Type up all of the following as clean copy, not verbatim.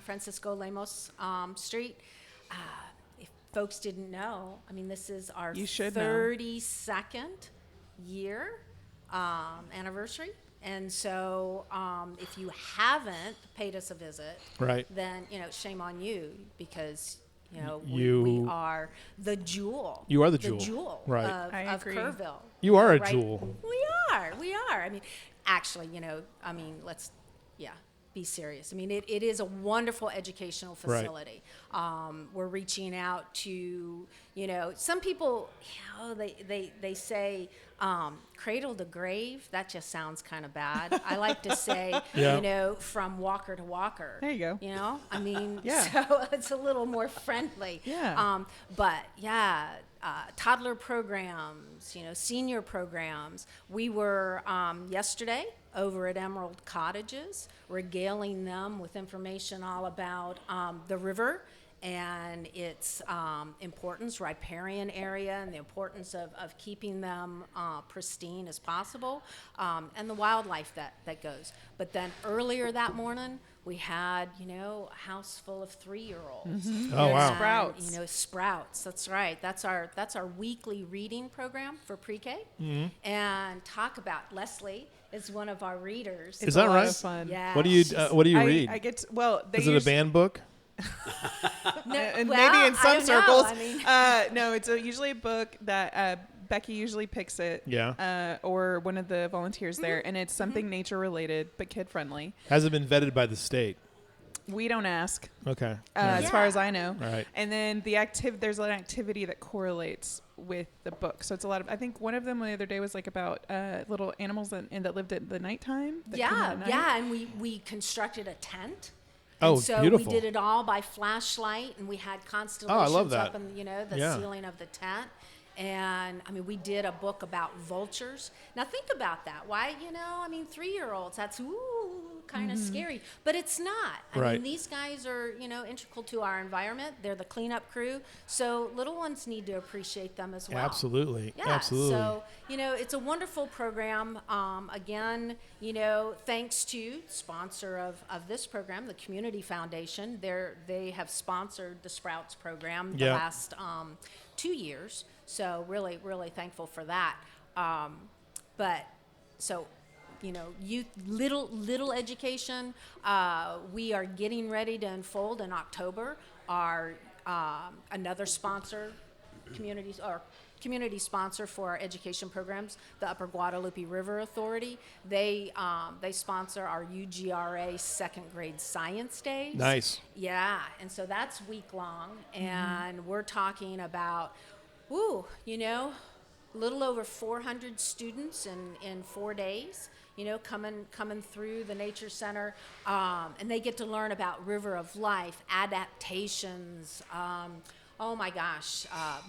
Francisco Lemos Street. If folks didn't know, I mean, this is our You should know. 32nd year anniversary. And so if you haven't paid us a visit, Right. then, shame on you, because, You- we are the jewel. You are the The jewel. jewel Right. of I agree. Kerrville. You are a right? jewel. We are. I mean, actually, let's, be serious. I mean, it is a wonderful educational Right. facility. We're reaching out to, some people, they say cradle to grave. That just sounds kind of bad. I like to say, Yeah. from walker to walker. There you go. I mean, Yeah. so it's a little more friendly. Yeah. Toddler programs, senior programs. We were yesterday over at Emerald Cottages, regaling them with information all about the river and its importance, riparian area, and the importance of keeping them pristine as possible, and the wildlife that goes. But then earlier that morning, we had, a house full of 3-year-olds. Mm-hmm. Oh, wow. Sprouts. Sprouts. That's right. That's our weekly reading program for pre-K. Mm-hmm. And talk about Leslie is one of our readers. Is that a lot right? of fun. Yeah. What do you read? I get they Is it a band book? and Well, maybe in I some don't circles. know. I mean, No, it's usually a book that Becky usually picks it. Yeah. Or one of the volunteers there, and it's something nature related but kid friendly. Has it been vetted by the state? We don't ask, Okay. as far as I know. All right. And then there's an activity that correlates with the book. So it's a lot of. I think one of them the other day was like about little animals that lived at the nighttime. that come out at night. and we constructed a tent. Oh, And so beautiful. we did it all by flashlight, and we had constellations that. up in the Yeah. ceiling of the tent. And I mean, we did a book about vultures. Now think about that. Why, 3-year-olds, that's kind of scary, but it's not. I Right. mean, these guys are, integral to our environment. They're the cleanup crew. So little ones need to appreciate them as well. Absolutely. Yeah, Absolutely. so, it's a wonderful program. Again, thanks to sponsor of this program, the Community Foundation. They have sponsored the Sprouts program the Yeah. last 2 years. So really, really thankful for that. Youth, little education. We are getting ready to unfold in October our another sponsor, community sponsor for our education programs, the Upper Guadalupe River Authority. They sponsor our UGRA second grade science days. Nice. Yeah, and so that's week long, and we're talking about, little over 400 students in 4 days. Coming through the Nature Center, and they get to learn about River of Life, adaptations,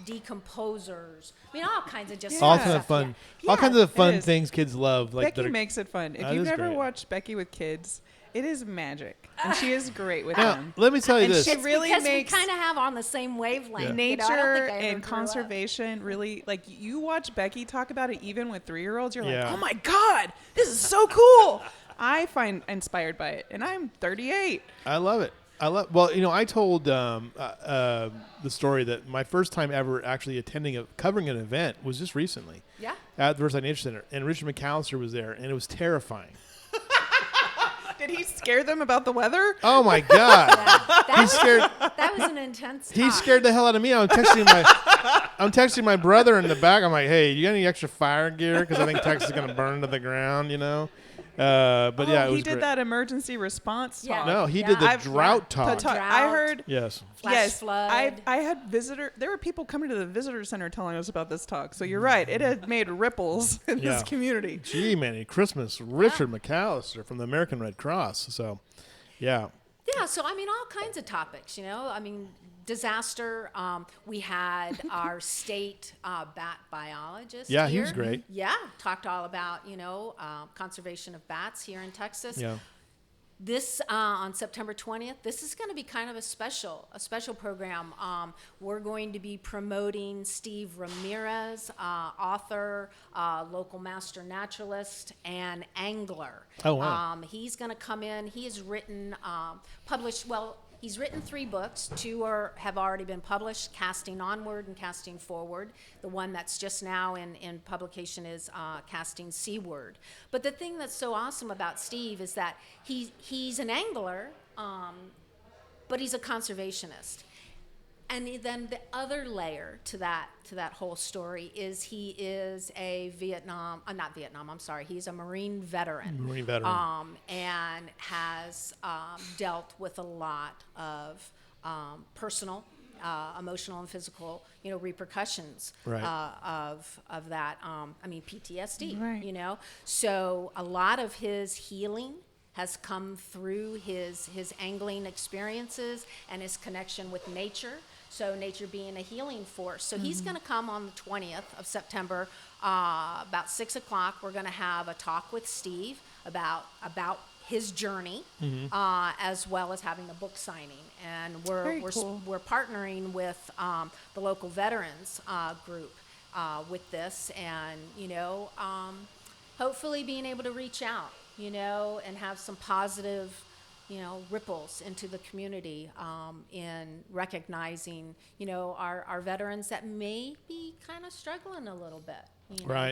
decomposers. I mean, all kinds of just All stuff. kinds of fun. Yeah. All kinds of fun is. things kids love. Like Becky makes it fun. If That you've is never great. watched Becky with kids, it is magic, and she is great with Now, them. let me tell you And this. she It's really because makes we kind of have on the same wavelength. Yeah. nature I don't think I ever and grew up. conservation really, like, you watch Becky talk about it even with 3-year-olds, you're Yeah. like, oh my God, this is so cool. I find inspired by it, and I'm 38. I love it. I told the story that my first time ever actually covering an event was just recently. Yeah. At the Riverside Nature Center, and Richard McAllister was there, and it was terrifying. Did he scare them about the weather? Oh my God! That was an intense He talk. scared the hell out of me. I'm texting my brother in the back. I'm like, hey, you got any extra fire gear? Because I think Texas is gonna burn to the ground. But yeah, it was he did great. that emergency response Yeah. talk. No, he did the drought talk. Drought. I heard. Yes. Flash flood. I had there were people coming to the visitor center telling us about this talk. So you're right. It had made ripples in Yeah. this community. Gee, man, Christmas, Richard McAllister from the American Red Cross. So, yeah. Yeah, so I mean, all kinds of topics, disaster. We had our state bat biologist. Yeah, he here. was great. Yeah, talked all about conservation of bats here in Texas. Yeah. This on September 20th, this is going to be kind of a special program. We're going to be promoting Steve Ramirez, author, local master naturalist, and angler. Oh, wow. He's going to come in. He has written, published, He's written 3 books. 2 have already been published, Casting Onward and Casting Forward. The one that's just now in publication is Casting Seaward. But the thing that's so awesome about Steve is that he's an angler, but he's a conservationist. And then the other layer to that whole story is he is a he's a Marine veteran. And has dealt with a lot of personal, emotional, and physical, repercussions of that. PTSD. Right. So a lot of his healing has come through his angling experiences and his connection with nature. So nature being a healing force. So he's going to come on the 20th of September, about 6 o'clock. We're going to have a talk with Steve about his journey, as well as having a book signing. And we're partnering with the local veterans group with this, and hopefully being able to reach out, and have some positive ripples into the community in recognizing, our veterans that may be kind of struggling a little bit,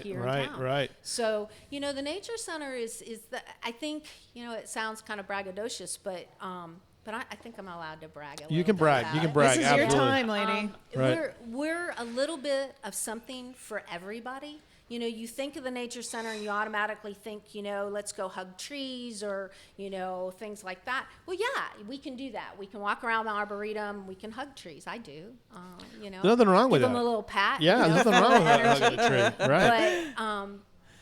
here in town. Right. So, the Nature Center is I think, it sounds kind of braggadocious, but I think I'm allowed to brag a little You can bit brag. about You can it. brag. This is your Absolutely. time, lady. Right. We're a little bit of something for everybody. You think of the Nature Center and you automatically think, let's go hug trees or, things like that. Well, yeah, we can do that. We can walk around the Arboretum. We can hug trees. I do. There's nothing wrong with give them that. a little pat. Yeah, there's nothing wrong with that. Hugging a tree. Right.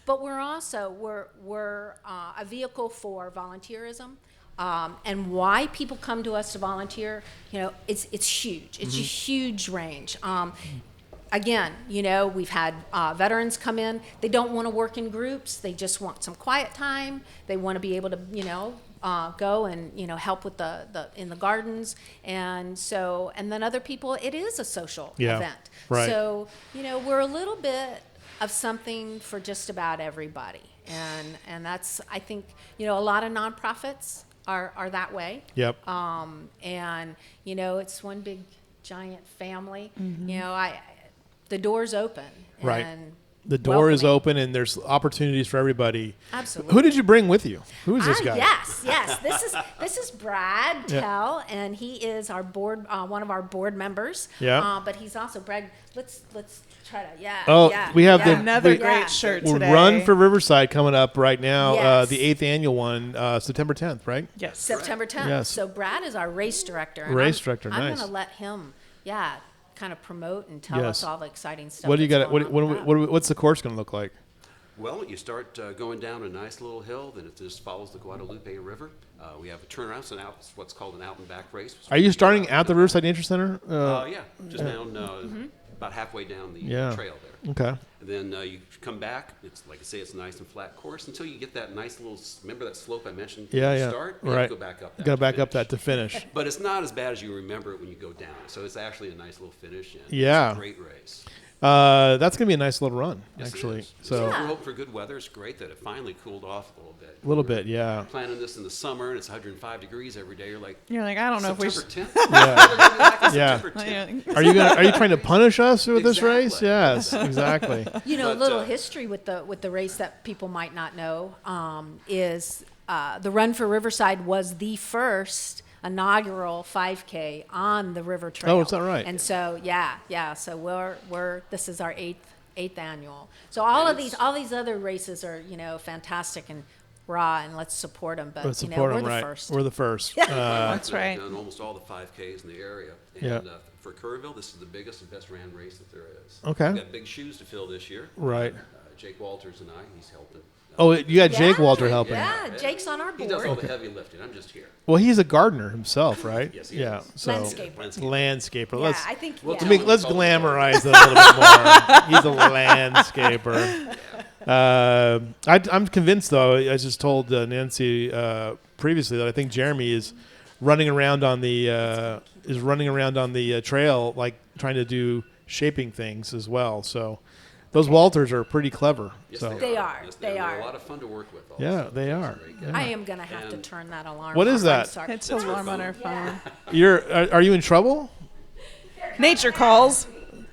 But we're also we're a vehicle for volunteerism. And why people come to us to volunteer, it's huge. It's a huge range. Again, we've had veterans come in. They don't want to work in groups. They just want some quiet time. They want to be able to, go and, help with in the gardens. And then other people, it is a social event. Right. So, we're a little bit of something for just about everybody. And that's, I think, a lot of nonprofits are that way. Yep. And, it's one big giant family. The door's open. Right. And The door is welcoming. open, and there's opportunities for everybody. Absolutely. Who did you bring with you? Who is this guy? Yes. This is Brad Tell, and he is our board, one of our board members. Yeah. But he's also Brad. Let's try to We have Another great shirt We're today. Run for Riverside coming up right now. Yes. The 8th annual one, September 10th, right? Yes. September 10th. Yes. So Brad is our race director. and Race director, I'm nice. going to let him, kind of promote and tell us all the exciting stuff. What do you that's got? going on with that. What's the course going to look like? Well, you start going down a nice little hill, then it just follows the Guadalupe River. We have a turnaround, so now it's what's called an out and back race. Are you starting at the Riverside Nature Center? Yeah, just down about halfway down the trail there. Okay. And then you come back. It's like I say, it's a nice and flat course until you get that nice little. Remember that slope I mentioned? Yeah. Start. You Right. have to go back up. That Got to to back up finish. that to finish. But it's not as bad as you remember it when you go down. So it's actually a nice little finish. And Yeah. It's a great race. That's going to be a nice little run, Yes, it actually. is. So We're hoping for good weather. It's great that it finally cooled off a little bit. a little bit, yeah. Planning this in the summer and it's 105 degrees every day. You're like, I don't know if we September should. 10th? Yeah. September 10th. Are you trying to punish us with this race? Exactly. Yes, exactly. But, A little history with the race that people might not know is the Run for Riverside was the first inaugural 5K on the River Trail. Oh, is that right? And so so we're this is our eighth annual. So all these other races are fantastic and raw, and let's support them. But Let's support we're them, the right? first. We're the first. That's right. I've done almost all the 5Ks in the area. And Yeah. For Kerrville, this is the biggest and best ran race that there is. Okay. We've got big shoes to fill this year. Right. Jake Walters and he's helping. Oh, you got Jake Walter helping. Yeah, Jake's on our He does all board. the heavy lifting. I'm just here. Well, he's a gardener himself, right? Yes, he yeah. is. So Landscaper. landscaper. Yeah, Let's I think. We'll yeah. tell let's him. glamorize it a little bit more. He's a landscaper. I'm convinced, though. I just told Nancy previously that I think Jeremy is running around on the trail, like trying to do shaping things as well. So Those Walters are pretty clever. Yes, So. They are. Yes, They They're are. a lot of fun to work with. Also. Yeah, they are. Very good. Yeah. I am gonna have to And- turn that alarm. What off. is I'm that? sorry. It's alarm on our phone. Are you in trouble? Nature calls.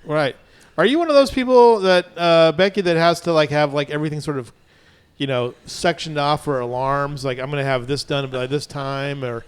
Right. Are you one of those people that Becky that has to like have like everything sort of, sectioned off for alarms? Like I'm gonna have this done by this time, or,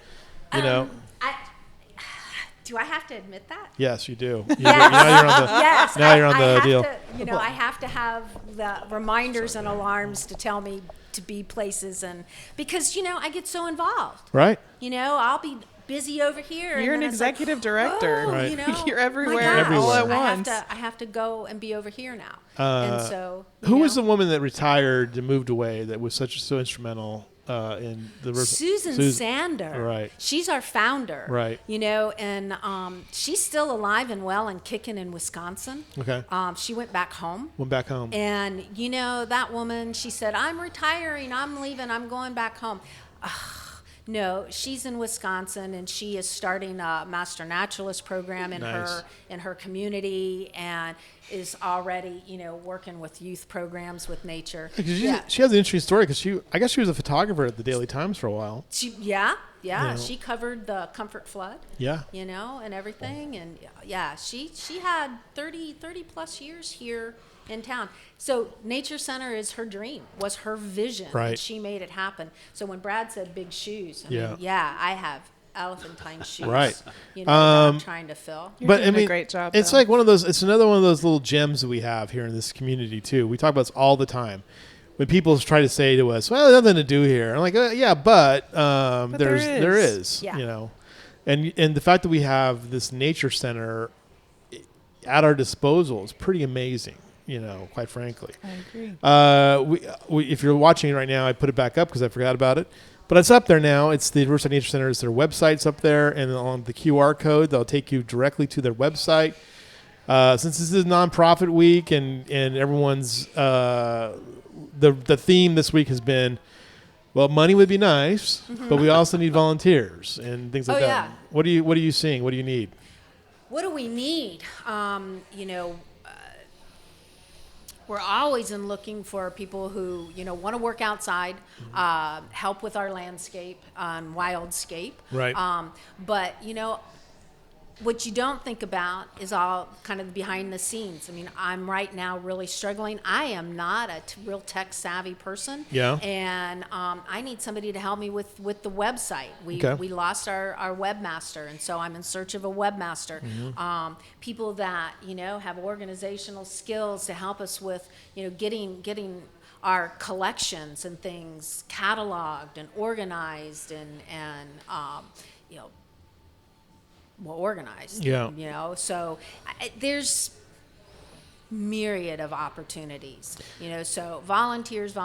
Do I have to admit that? Yes, you do. Yes. Now you're on the. Yes. Now you're on I the have deal. To, I have to have the reminders and alarms to tell me to be places, and because I get so involved. Right. I'll be busy over here. You're and an then it's like, executive director. oh, Right. You're my everywhere gosh, all at Everywhere. once. I have to go and be over here now. And so. Who was the woman that retired and moved away that was so instrumental in the Susan Sander. Right. She's our founder. Right. And she's still alive and well and kicking in Wisconsin. Okay. She went back home. Went back home. And, that woman, she said, I'm retiring, I'm leaving, I'm going back home. No, she's in Wisconsin, and she is starting a master naturalist program in Nice. her community, and is already, working with youth programs with nature. She has an interesting story because I guess she was a photographer at the Daily Times for a while. Yeah. She covered the Comfort Flood. Yeah. And everything, and she had 30 plus years here in town. So Nature Center is her dream, was her vision. Right. And she made it happen. So when Brad said big shoes, Yeah. I have elephantine shoes. Right. That I'm trying to fill. You're doing a great job. It's though. like it's another one of those little gems that we have here in this community too. We talk about this all the time. When people try to say to us, "Well, there's nothing to do here," I'm like, "Yeah, but there is, Yeah. and the fact that we have this nature center at our disposal is pretty amazing. Quite frankly. I agree. If you're watching it right now, I put it back up because I forgot about it. But it's up there now. It's the Riverside Nature Center. It's their website's up there, and on the QR code, they'll take you directly to their website. Since this is nonprofit week, and everyone's the theme this week has been, well, money would be nice, but we also need volunteers and things like that. Yeah. What are you seeing? What do you need? What do we need? We're always looking for people who, want to work outside, help with our landscape and wildscape. Right. But, what you don't think about is all kind of behind the scenes. I mean, I'm right now really struggling. I am not a real tech savvy person. Yeah. And I need somebody to help me with the website. We lost our webmaster, and so I'm in search of a webmaster. Mm-hmm. People that, have organizational skills to help us with, getting our collections and things cataloged and organized and organized. Yeah. So there's myriad of opportunities. So volunteers.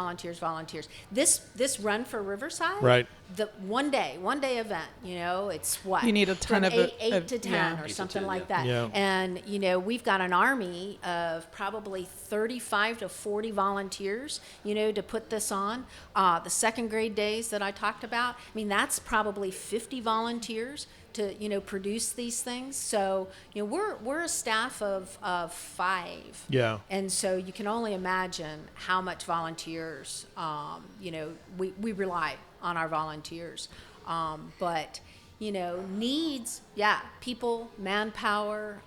This run for Riverside. Right. The one day event. It's what You need a ton from of eight to 10 yeah. or 8 to something 10, like yeah. that. Yeah. And we've got an army of probably 35 to 40 volunteers. To put this on. The second grade days that I talked about. I mean, that's probably 50 volunteers to produce these things. So we're a staff of 5. Yeah. And so you can only imagine how much volunteers. We rely on our volunteers, but needs. Yeah, people, manpower,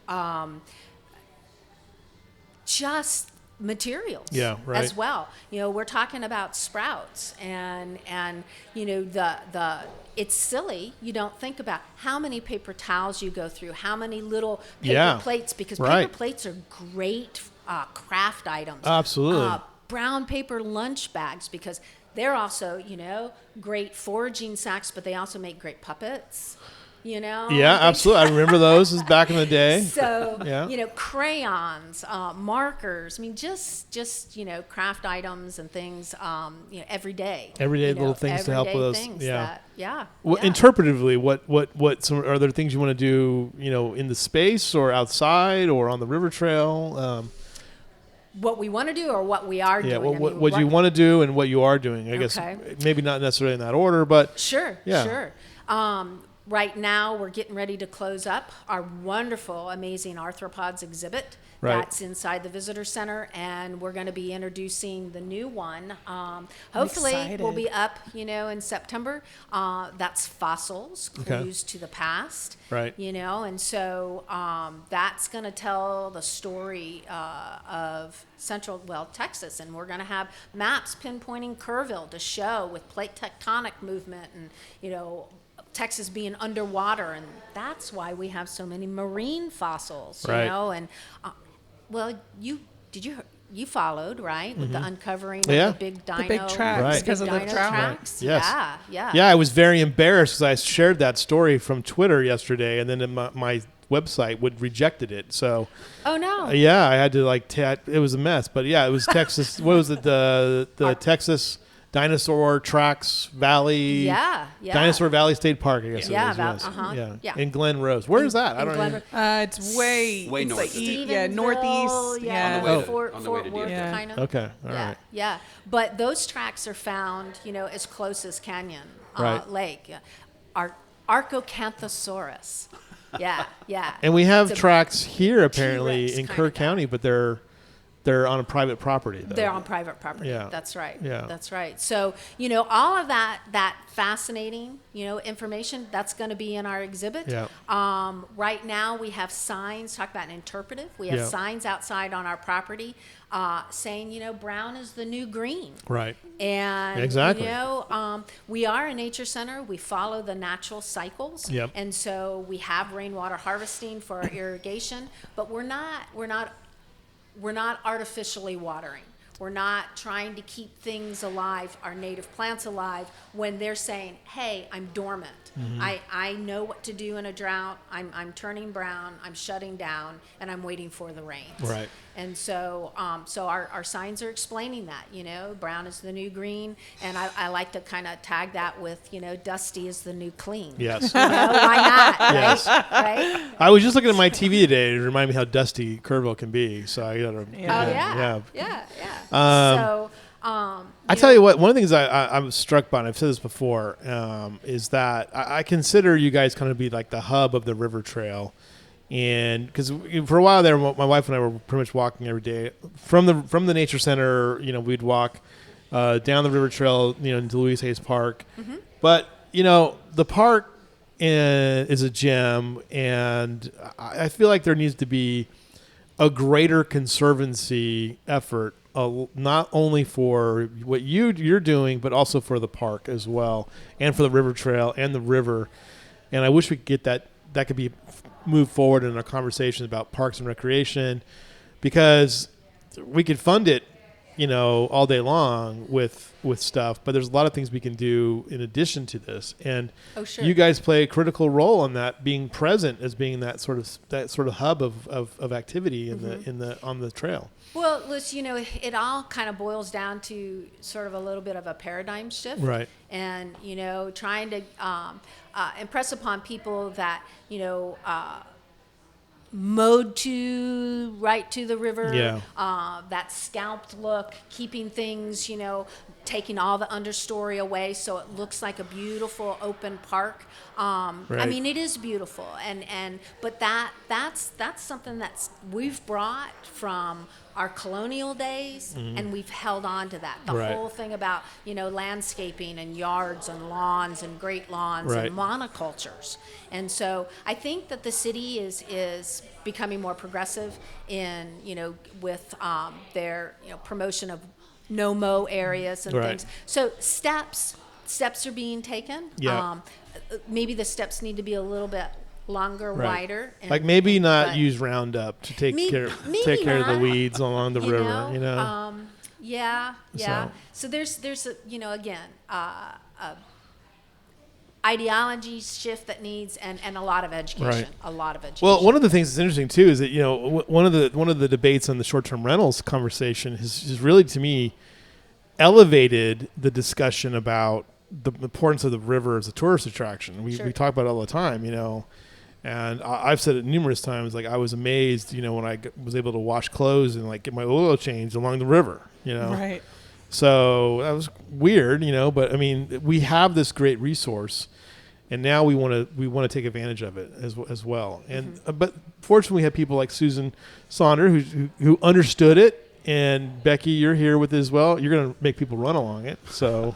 just materials. Yeah, right. As well. We're talking about sprouts and the it's silly you don't think about how many paper towels you go through, how many little paper plates, because Right. paper plates are great craft items. Absolutely. Brown paper lunch bags, because they're also, great foraging sacks, but they also make great puppets. Yeah, absolutely. I remember those as back in the day. So, Yeah. crayons, markers. I mean, just craft items and things. Everyday. Everyday little things to help with those. Things Yeah. That, Interpretively, what some are there things you want to do? In the space or outside or on the river trail? What we want to do or what we are Yeah. doing. What you want to do and what you are doing. I guess Okay. maybe not necessarily in that order, but Sure. Yeah. Sure. Right now, we're getting ready to close up our wonderful, amazing arthropods exhibit. Right. That's inside the visitor center, and we're going to be introducing the new one. Hopefully, we'll be up, in September. That's fossils, Okay. clues to the past. Right. And so that's going to tell the story of Texas, and we're going to have maps pinpointing Kerrville to show with plate tectonic movement and, Texas being underwater, and that's why we have so many marine fossils, Right. and you followed, right, with the uncovering Yeah. of the big dino, big tracks, Right. because of the dino trout. tracks. Yes. Yeah. Yeah, I was very embarrassed because I shared that story from Twitter yesterday, and then my website rejected it. So Oh no. I had to it was a mess. But yeah, it was Texas. What was it? The Texas Dinosaur Tracks Valley. Yeah. Dinosaur Valley State Park, I guess Yeah, it is. about- yes. uh-huh, yeah. In Glen Rose. Where is that? I In don't Glen know. Ro- It's way Way it's north like of it. northeast. Stephenville, Yeah. On the way to- Fort on the way to Worth, Deerfield. kind of. Okay, all right. Yeah. But those tracks are found, as close as Canyon Right. Lake. Archocanthosaurus. Yeah. And we have It's a tracks here apparently T-Rex in kinda Kerr guy. County, but they're on a private property though. They're on private property. Yeah. That's right. Yeah. That's right. So, all of that fascinating, information, that's going to be in our exhibit. Yeah. Right now we have signs, talk about an interpretive. We have Yeah. signs outside on our property saying, brown is the new green. Right. And Exactly. we are a nature center. We follow the natural cycles, Yep. and so we have rainwater harvesting for our irrigation. But we're not artificially watering. We're not trying to keep things alive, our native plants alive, when they're saying, "Hey, I'm dormant. I know what to do in a drought. I'm turning brown. I'm shutting down, and I'm waiting for the rains." Right. And so, our signs are explaining that. Brown is the new green, and I like to kind of tag that with, dusty is the new clean. Yes. Why not? Right? Yes. Right? I was just looking at my TV today to remind me how dusty Kerrville can be. So I got to. Yeah. Yeah. So, I tell you what, one of the things I'm struck by, and I've said this before, is that I consider you guys kind of be like the hub of the river trail. And because for a while there, my wife and I were pretty much walking every day from the nature center. We'd walk down the river trail, into Louise Hayes Park. Mm-hmm. But the park is a gem, and I feel like there needs to be a greater conservancy effort, not only for what you're doing, but also for the park as well, and for the river trail and the river. And I wish we could get that could be moved forward in our conversations about parks and recreation, because we could fund it, all day long with stuff, but there's a lot of things we can do in addition to this. And Oh, sure. you guys play a critical role in that, being present as being that sort of hub of activity on the trail. Well, listen, it all kind of boils down to sort of a little bit of a paradigm shift. Right. And, trying to impress upon people that, mowed right to the river, Yeah. that scalped look, keeping things, taking all the understory away so it looks like a beautiful open park. I Right. mean, it is beautiful, but that's something we've brought from our colonial days, and we've held on to that. The Right. whole thing about landscaping and yards and lawns and great lawns Right. and monocultures. And so I think that the city is becoming more progressive in with their promotion of no mow areas and Right. things. So steps are being taken. Yeah. Maybe the steps need to be a little bit longer, Right. wider. And, Like maybe not but- use Roundup to take Maybe care of the not. weeds along the river. Yeah. So- So there's a, again, a ideology shift that needs and a lot of education. Right. A lot of education. Well, one of the things that's interesting too is that one of the debates on the short-term rentals conversation has really, to me, elevated the discussion about the importance of the river as a tourist attraction. We Sure. talk about it all the time, and I've said it numerous times. Like I was amazed, when I was able to wash clothes and like get my oil changed along the river. Right. So that was weird, but I mean, we have this great resource, And now we want to take advantage of it as well. And but fortunately, we have people like Susan Sonder who understood it. And Becky, you're here with it as well. You're going to make people run along it. So,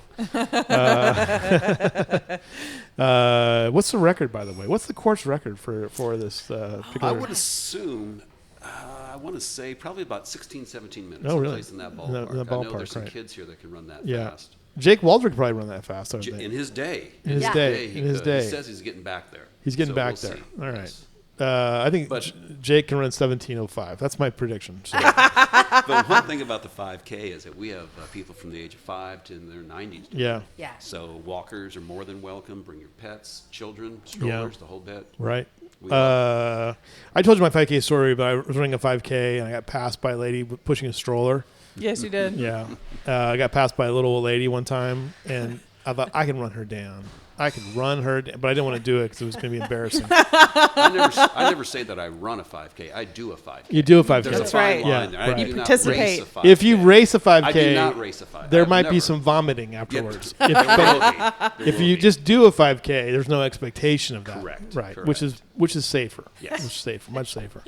what's the record, by the way? What's the course record for this particular? I would assume, I want to say probably about 16, 17 minutes. Oh, really? Someplace in that In ballpark. the I know ballpark, there's some right. kids here that can run that Yeah. fast. Jake Waldrick probably run that fast. I would think. In his day. In his Yeah. day. he In his could. day. He says he's getting back there. He's getting So back we'll there. see. All right. Yes. I think But- Jake can run 17:05. That's my prediction. So. The one thing about the 5K is that we have people from the age of 5 to in their 90s. doing Yeah. it. Yeah. So walkers are more than welcome. Bring your pets, children, strollers, the whole bit. Right. We love I told you my 5K story, but I was running a 5K and I got passed by a lady pushing a stroller. Yes, you did. Yeah. I got passed by a little old lady one time, and I thought I can run her down. I could run her, but I didn't want to do it because it was going to be embarrassing. I never say that I run a 5K. I do a 5K. You do a 5K. There's That's a fine right. line Yeah, there. I right. do You not participate. race a 5K. If you race a 5K, I do not race a 5K. there I've might be never. some vomiting afterwards. There will be. There If will you be. just do a 5K, there's no expectation of that. Correct, Right. correct. Which is safer. Yes. Which is safer. Much safer.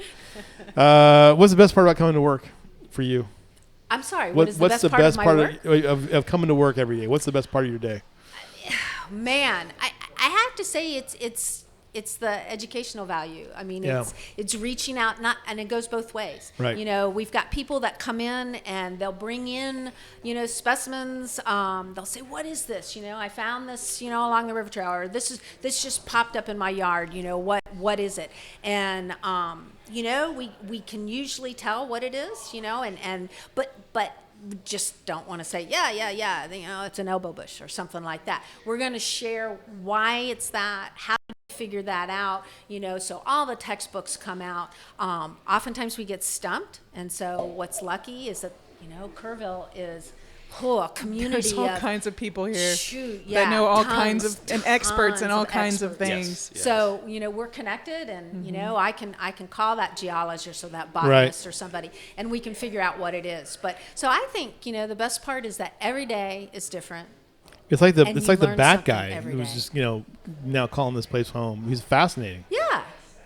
What's the best part about coming to work for you? I'm sorry. What is the What's best part of my work? of coming to work every day? What's the best part of your day? Man, I have to say it's the educational value. I mean, Yeah. it's reaching out, and it goes both ways. Right. You know, we've got people that come in and they'll bring in, specimens. They'll say, "What is this? I found this, along the river trail, or this just popped up in my yard. What is it?" And we can usually tell what it is. But we just don't want to say, yeah, it's an elbow bush or something like that. We're going to share why it's that, how to figure that out, so all the textbooks come out. Oftentimes we get stumped, and so what's lucky is that, Kerrville is a community There's all of kinds of people here Shoot, that know all kinds tons, of and experts in tons all of kinds of experts. things. Yes. So we're connected, and I can call that geologist or that Right. botanist or somebody, and we can figure out what it is. But so I think the best part is that every day is different. It's like the And it's you like the learn bat something guy every who's day. just now calling this place home. He's fascinating.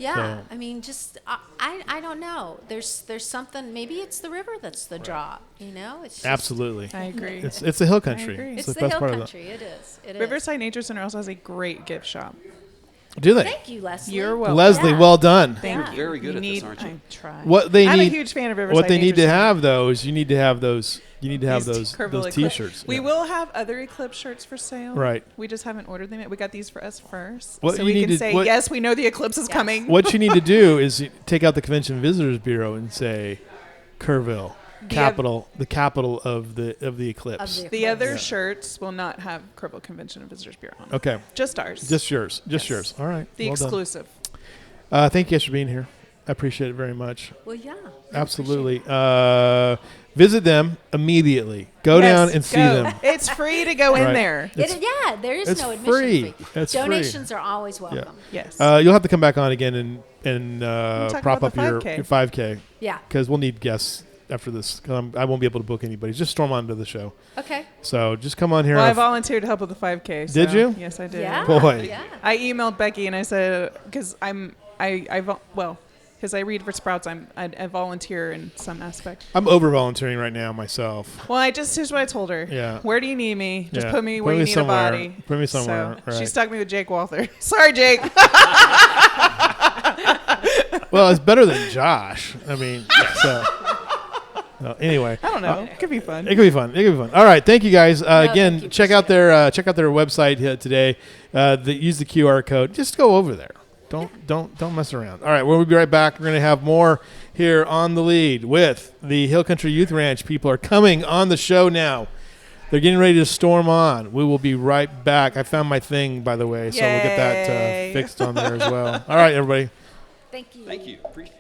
Yeah. So- I mean, just I don't know. There's something. Maybe it's the river that's the draw. It's just, Absolutely. I agree. It's the hill country. agree. It's the the best hill part of country. It is. It is. Riverside Nature Center also has a great gift shop. it. Do they? Thank you, Leslie. You're welcome. Leslie, Yeah. well done. Thank Yeah. you. Very good You at this, need- aren't you? I try. What they I'm need, a huge fan of Riverside. what they need Nature to Center. have though is you need to have those These Kerrville those Eclipse- T-shirts. We Yeah. will have other Eclipse shirts for sale. Right. We just haven't ordered them yet. We got these for us first, What so you we need can to- say what- yes. We know the eclipse is Yes. coming. What you need to do is take out the Convention Visitors Bureau and say Kerrville, the capital of the eclipse. Of The other Yeah. shirts will not have Kerrville Convention and Visitors Bureau on. Okay, Just ours. just yours, Yes. yours. All right, the well done. exclusive. Thank you guys for being here. I appreciate it very much. Well, yeah. Absolutely. Visit them immediately. Go Yes, down and see go. them. It's free to go in Right. there. There is it's no admission free. fee. It's free. Donations are always welcome. Yes. You'll have to come back on again and talk prop about up the your 5K. 5K Yeah. because we'll need guests after this. I won't be able to book anybody. Just storm onto the show. Okay. So just come on here. Well, I and volunteered to help with the 5K. So Did you? Yes, I did. Yeah. Boy. Yeah. I emailed Becky and I said because because I read for Sprouts, I volunteer in some aspect. I'm over volunteering right now myself. Well, here's what I told her. Yeah. Where do you need me? Just Yeah. put me where you need somewhere. a body. Put me somewhere. So she Right. stuck me with Jake Walther. Sorry, Jake. Well, it's better than Josh. I mean, so. No, anyway. I don't know. It could be fun. It could be fun. It could be fun. All right, thank you guys. thank Again, you check for out their website today. Use the QR code. Just go over there. Don't mess around. All right, we'll be right back. We're going to have more here on The Lead with the Hill Country Youth Ranch. People are coming on the show now. They're getting ready to storm on. We will be right back. I found my thing, by the way, so we'll get that Yay. fixed on there as well. All right, everybody. Thank you. Thank you. Appreciate it.